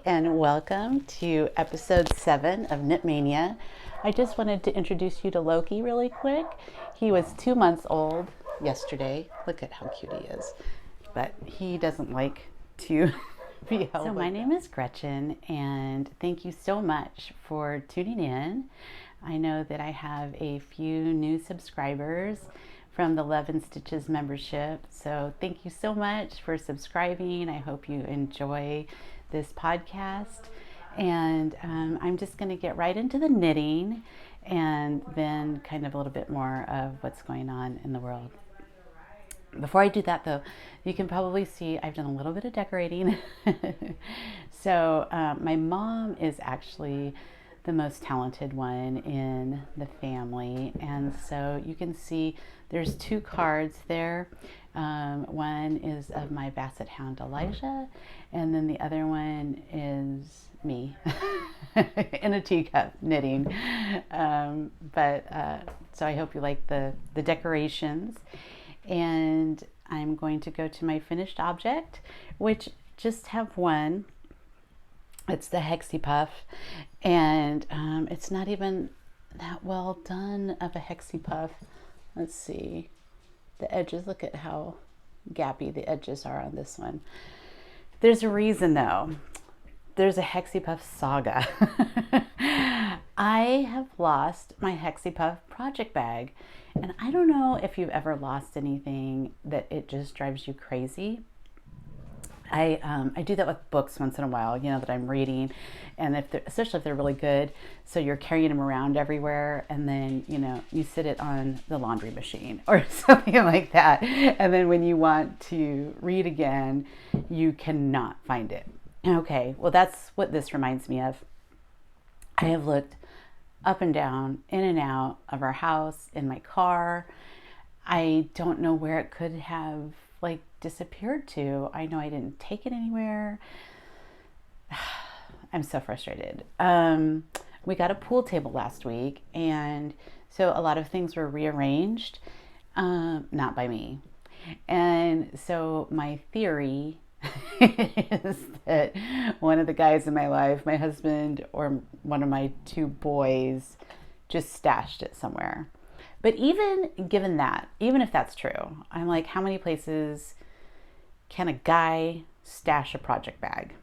and welcome to episode 7 of Knitmania. I just wanted to introduce you to Loki really quick. He was 2 months old yesterday. Look at how cute he is. But he doesn't like to be held. So my name is Gretchen, and thank you so much for tuning in. I know that I have a few new subscribers from the Love and Stitches membership. So thank you so much for subscribing. I hope you enjoy this podcast. And I'm just going to get right into the knitting and then kind of a little bit more of what's going on in the world. Before I do that though, you can probably see I've done a little bit of decorating. So my mom is actually the most talented one in the family, and so you can see there's 2 cards there. One is of my Basset Hound Elijah, and then the other one is me in a teacup knitting. So I hope you like the decorations, and I'm going to go to my finished object, which just have one. It's the Hexie Puff, and it's not even that well done of a Hexie Puff. Let's see the edges. Look at how gappy the edges are on this one. There's a reason though. There's a Hexie Puff saga. I have lost my Hexie Puff project bag, and I don't know if you've ever lost anything that it just drives you crazy. I do that with books once in a while, that I'm reading, and especially if they're really good, so you're carrying them around everywhere, and then you sit it on the laundry machine or something like that, and then when you want to read again, you cannot find it. Okay, well that's what this reminds me of. I have looked up and down, in and out of our house, in my car. I don't know where it could have disappeared to. I know I didn't take it anywhere. I'm so frustrated. We got a pool table last week, and so a lot of things were rearranged, not by me. And so my theory is that one of the guys in my life, my husband or one of my 2 boys, just stashed it somewhere. But even given that, even if that's true, I'm like, how many places can a guy stash a project bag?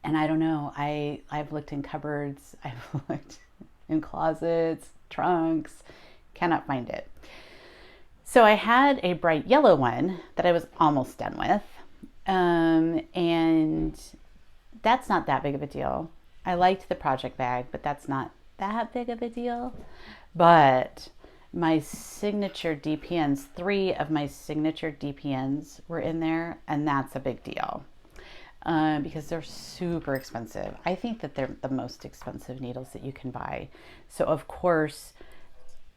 And I don't know. I've looked in cupboards, I've looked in closets, trunks, cannot find it. So I had a bright yellow one that I was almost done with. And that's not that big of a deal. I liked the project bag, but that's not that big of a deal. But my signature DPNs, 3 of my signature DPNs were in there, and that's a big deal because they're super expensive. I think that they're the most expensive needles that you can buy. So of course,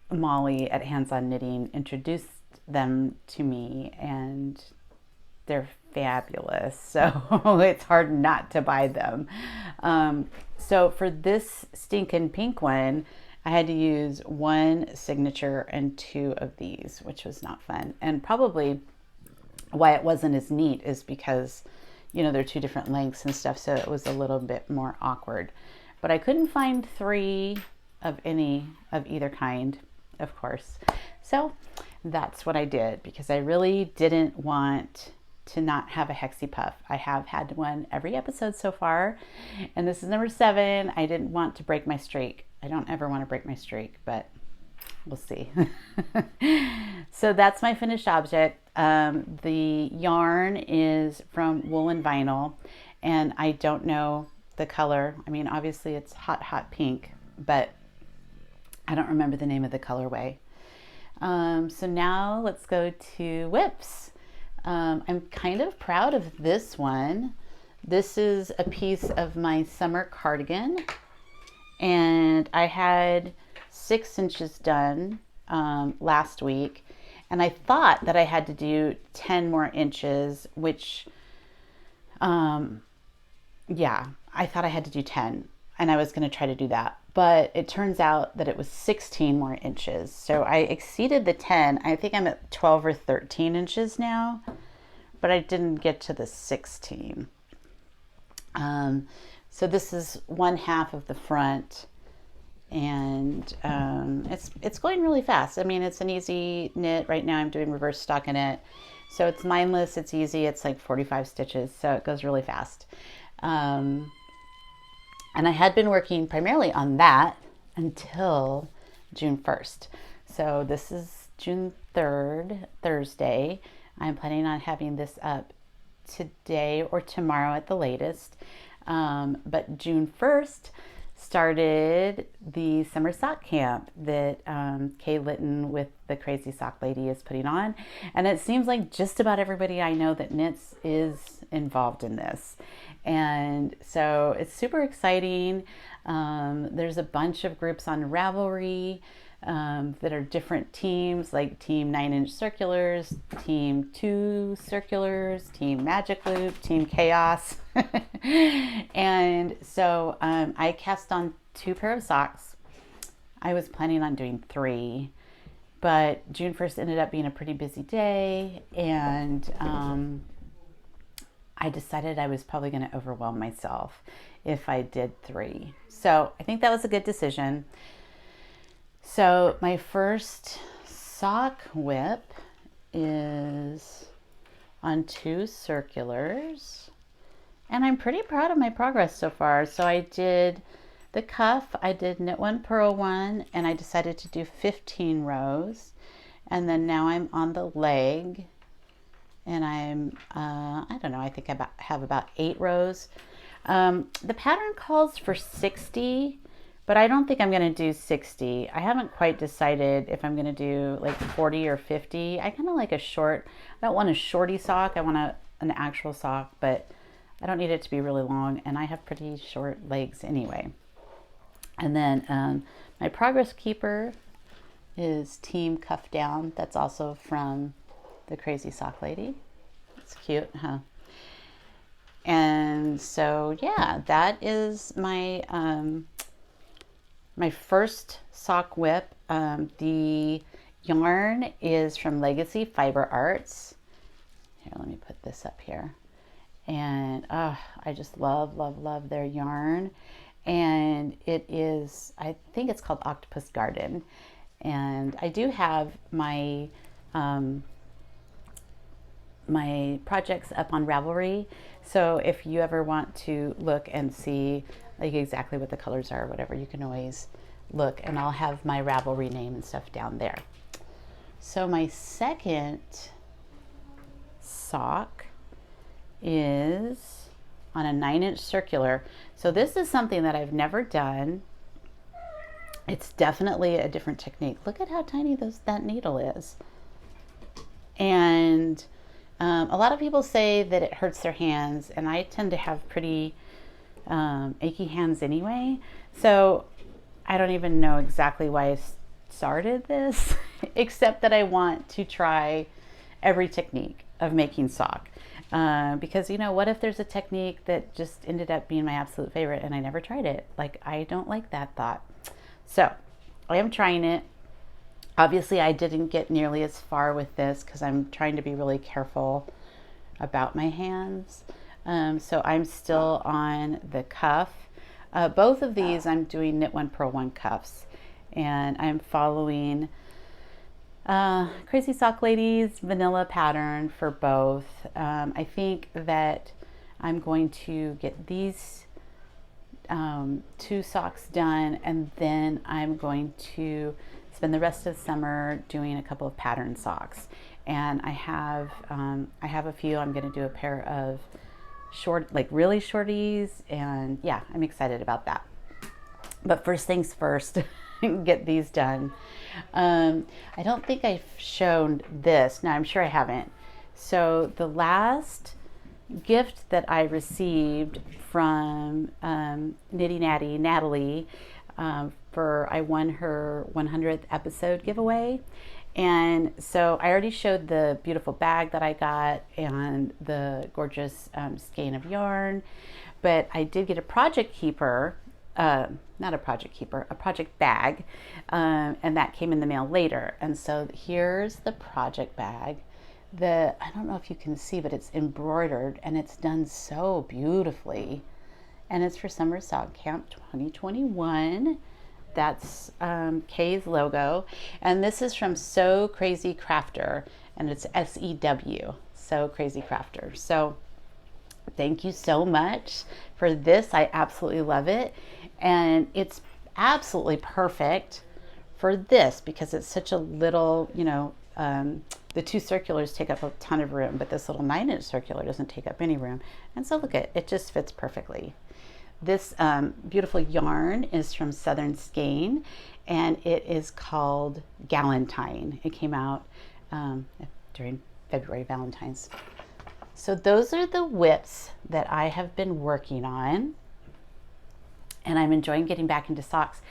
Molly at Hands On Knitting introduced them to me, and they're fabulous. So it's hard not to buy them. So for this stinking pink one, I had to use 1 signature and 2 of these, which was not fun. And probably why it wasn't as neat is because, they're 2 different lengths and stuff, so it was a little bit more awkward. But I couldn't find 3 of either kind, of course. So that's what I did, because I really didn't want to not have a Hexie Puff. I have had one every episode so far, and this is number 7. I didn't want to break my streak. I don't ever want to break my streak, but we'll see. So that's my finished object. The yarn is from Wool and Vinyl, and I don't know the color. I mean, obviously it's hot pink, but I don't remember the name of the colorway. So now let's go to whips. I'm kind of proud of this one. This is a piece of my summer cardigan, and I had 6 inches done last week, and I thought that I had to do 10 more inches, which I thought I had to do 10, and I was going to try to do that, but it turns out that it was 16 more inches. So I exceeded the 10. I think I'm at 12 or 13 inches now, but I didn't get to the 16. So this is one half of the front, and it's going really fast. I mean, it's an easy knit. Right now I'm doing reverse stockinette. So it's mindless, it's easy, it's like 45 stitches, so it goes really fast. And I had been working primarily on that until June 1st. So this is June 3rd, Thursday. I'm planning on having this up today or tomorrow at the latest. But June 1st started the summer sock camp that Kay Litton with the Crazy Sock Lady is putting on. And it seems like just about everybody I know that knits is involved in this. And so it's super exciting. There's a bunch of groups on Ravelry that are different teams, like Team 9-inch Circulars, Team 2 Circulars, Team Magic Loop, Team Chaos. And so I cast on 2 pair of socks. I was planning on doing 3, but June 1st ended up being a pretty busy day, and I decided I was probably going to overwhelm myself if I did 3. So I think that was a good decision. So my first sock whip is on 2 circulars, and I'm pretty proud of my progress so far. So I did the cuff, I did knit 1, purl 1, and I decided to do 15 rows. And then now I'm on the leg, and I'm, I don't know, I think I have about 8 rows. The pattern calls for 60, but I don't think I'm going to do 60. I haven't quite decided if I'm going to do like 40 or 50. I kind of like a short, I don't want a shorty sock. I want an actual sock, but I don't need it to be really long, and I have pretty short legs anyway. And then my progress keeper is Team Cuff Down. That's also from the Crazy Sock Lady. It's cute, huh? And so yeah, that is my my first sock whip. The yarn is from Legacy Fiber Arts. Here, let me put this up here. And I just love, love, love their yarn. And it is, I think it's called Octopus Garden. And I do have my my projects up on Ravelry. So if you ever want to look and see like exactly what the colors are or whatever, you can always look, and I'll have my Ravelry name and stuff down there. So my second sock is on a 9-inch circular. So this is something that I've never done. It's definitely a different technique. Look at how tiny that needle is. And a lot of people say that it hurts their hands, and I tend to have pretty achy hands anyway. So I don't even know exactly why I started this, except that I want to try every technique of making sock. Because, you know, what if there's a technique that just ended up being my absolute favorite and I never tried it? Like, I don't like that thought. So I am trying it. Obviously, I didn't get nearly as far with this because I'm trying to be really careful about my hands. So I'm still on the cuff. Both of these I'm doing knit 1, purl 1 cuffs, and I'm following Crazy Sock Lady's vanilla pattern for both. I think that I'm going to get these 2 socks done, and then I'm going to spend the rest of summer doing a couple of pattern socks. And I have a few. I'm going to do a pair of short, like really shorties, and yeah, I'm excited about that. But first things first, get these done. I don't think I've shown this. No, I'm sure I haven't. So the last gift that I received from Nitty Natty Natalie, I won her 100th episode giveaway. And so I already showed the beautiful bag that I got and the gorgeous skein of yarn, but I did get a project keeper, not a project keeper, a project bag, and that came in the mail later. And so here's the project bag. I don't know if you can see, but it's embroidered and it's done so beautifully. and it's for Summer Sock Camp 2021. That's Kay's logo. And this is from So Crazy Crafter, and it's SEW, So Crazy Crafter. So thank you so much for this. I absolutely love it. And it's absolutely perfect for this because it's such a little, the two circulars take up a ton of room, but this little 9-inch circular doesn't take up any room. And so look at it, just fits perfectly. This beautiful yarn is from Southern Skein, and it is called Galentine. It came out during February Valentine's. So those are the whips that I have been working on, and I'm enjoying getting back into socks.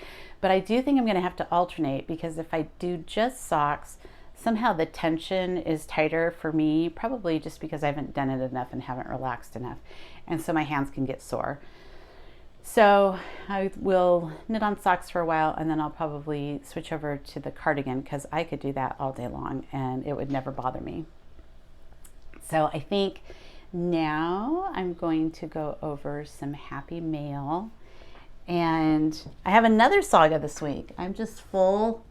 But I do think I'm going to have to alternate, because if I do just socks, somehow the tension is tighter for me, probably just because I haven't done it enough and haven't relaxed enough, and so my hands can get sore. So I will knit on socks for a while, and then I'll probably switch over to the cardigan, because I could do that all day long and it would never bother me. So I think now I'm going to go over some Happy Mail, and I have another saga this week. I'm just full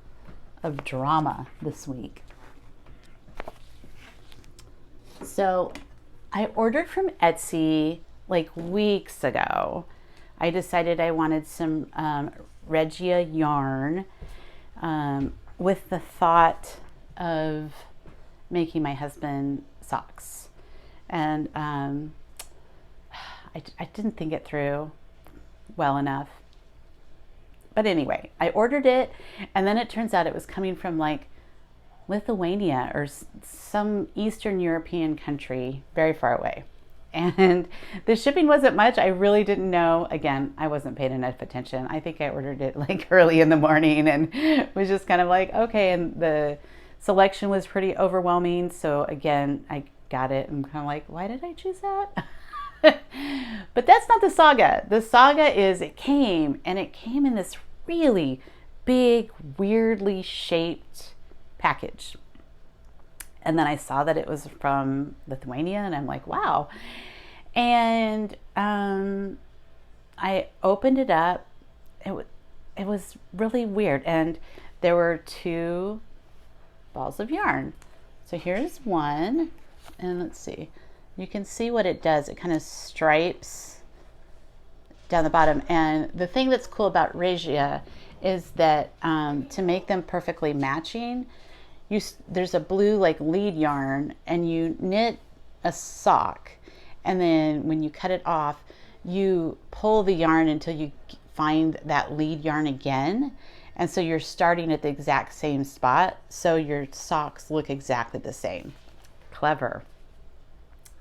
of drama this week. So I ordered from Etsy like weeks ago. I decided I wanted some Regia yarn with the thought of making my husband socks. And I didn't think it through well enough. But anyway, I ordered it, and then it turns out it was coming from like Lithuania or some Eastern European country very far away. And the shipping wasn't much. I really didn't know. Again, I wasn't paying enough attention. I think I ordered it like early in the morning and was just kind of like, okay. And the selection was pretty overwhelming. So again, I got it and kind of like, why did I choose that? But that's not the saga. The saga is it came in this really big, weirdly shaped package. And then I saw that it was from Lithuania, and I'm like, wow. And I opened it up. It was really weird. And there were 2 balls of yarn. So here's one. And let's see. You can see what it does. It kind of stripes down the bottom. And the thing that's cool about Regia is that to make them perfectly matching, there's a blue like lead yarn, and you knit a sock, and then when you cut it off, you pull the yarn until you find that lead yarn again, and so you're starting at the exact same spot, so your socks look exactly the same. Clever.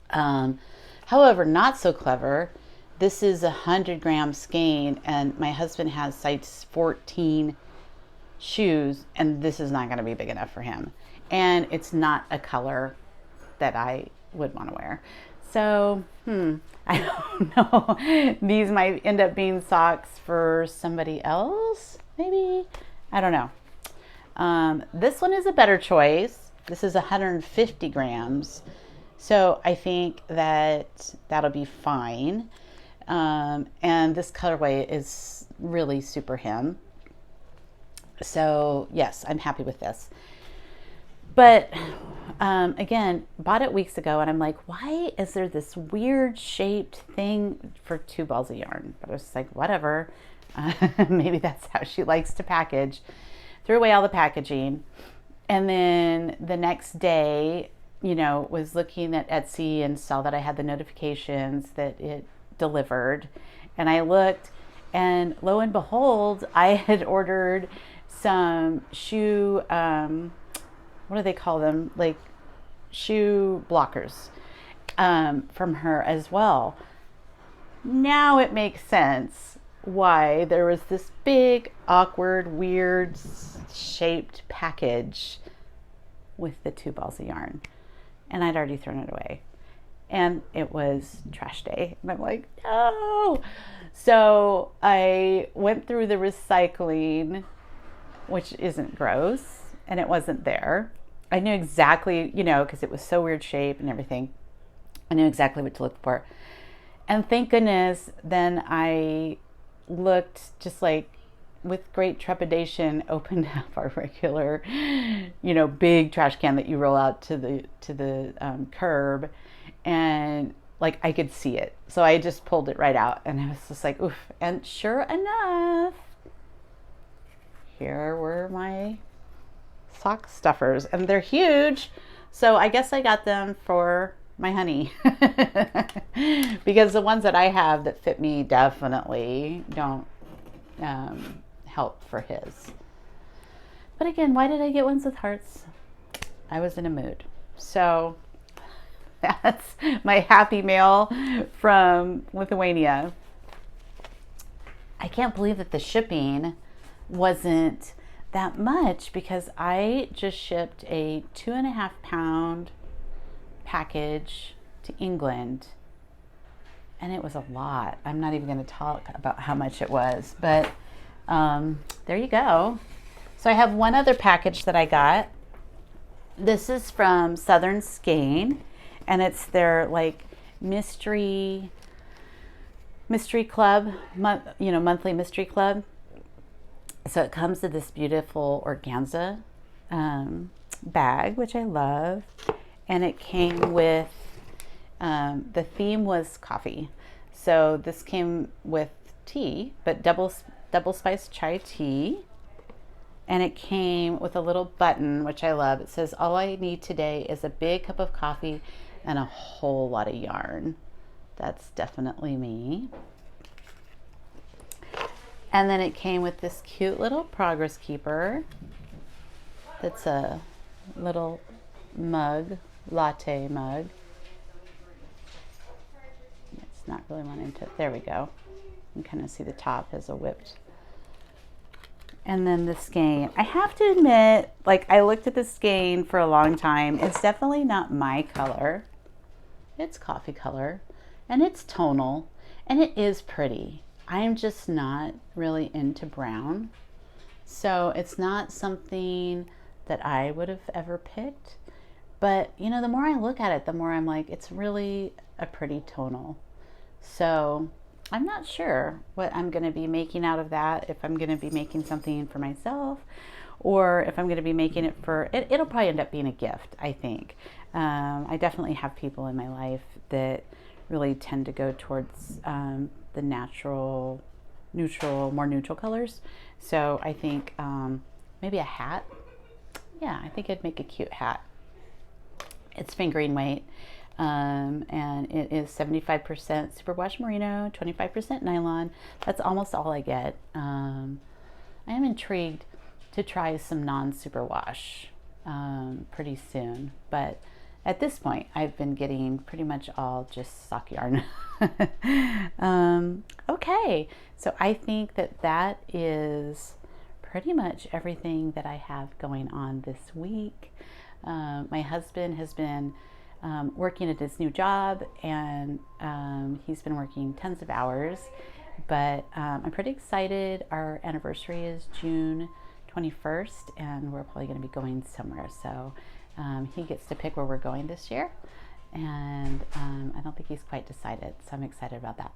However, not so clever. This is 100-gram skein, and my husband has size 14 shoes, and this is not going to be big enough for him, and it's not a color that I would want to wear. So I don't know. These might end up being socks for somebody else, maybe. I don't know. This one is a better choice. This is 150 grams, so I think that'll be fine. And this colorway is really super him. So yes, I'm happy with this. But again, bought it weeks ago, and I'm like, why is there this weird shaped thing for 2 balls of yarn? But I was like, whatever. Maybe that's how she likes to package. Threw away all the packaging. And then the next day, was looking at Etsy and saw that I had the notifications that it delivered. And I looked, and lo and behold, I had ordered some shoe, what do they call them? Like shoe blockers from her as well. Now it makes sense why there was this big, awkward, weird shaped package with the 2 balls of yarn. And I'd already thrown it away. And it was trash day. And I'm like, no. So I went through the recycling, which isn't gross, and it wasn't there. I knew exactly, because it was so weird shape and everything. I knew exactly what to look for. And thank goodness, then I looked just like with great trepidation, opened up our regular, big trash can that you roll out to the curb, and like I could see it. So I just pulled it right out, and I was just like, oof. And sure enough, here were my sock stuffers, and they're huge. So I guess I got them for my honey because the ones that I have that fit me definitely don't help for his. But again, why did I get ones with hearts? I was in a mood. So that's my happy mail from Lithuania. I can't believe that the shipping wasn't that much because I just shipped a 2.5 pound package to England, and it was a lot. I'm not even going to talk about how much it was, but there you go. So I have one other package that I got. This is from Southern Skein, and it's their like mystery club, monthly mystery club. So it comes to this beautiful organza bag, which I love. And it came with, the theme was coffee. So this came with tea, but double spiced chai tea. And it came with a little button, which I love. It says, all I need today is a big cup of coffee and a whole lot of yarn. That's definitely me. And then it came with this cute little progress keeper. That's a little mug, latte mug. It's not really wanting to, there we go. You can kind of see the top as a whipped. And then the skein. I have to admit, like I looked at the skein for a long time. It's definitely not my color. It's coffee color and it's tonal and it is pretty. I'm just not really into brown. So it's not something that I would have ever picked. But, the more I look at it, the more I'm like, it's really a pretty tonal. So I'm not sure what I'm going to be making out of that, if I'm going to be making something for myself or if I'm going to be making it for, it'll probably end up being a gift, I think. I definitely have people in my life that really tend to go towards the natural, more neutral colors. So I think maybe a hat. Yeah, I think I'd make a cute hat. It's fingering weight, and it is 75% superwash merino, 25% nylon. That's almost all I get. I am intrigued to try some non-superwash pretty soon, but at this point, I've been getting pretty much all just sock yarn. Okay, so I think that is pretty much everything that I have going on this week. My husband has been working at his new job, and he's been working tons of hours, but I'm pretty excited. Our anniversary is June 21st, and we're probably going to be going somewhere. So he gets to pick where we're going this year, and I don't think he's quite decided, so I'm excited about that.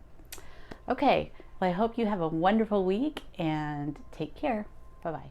Okay, well, I hope you have a wonderful week, and take care. Bye-bye.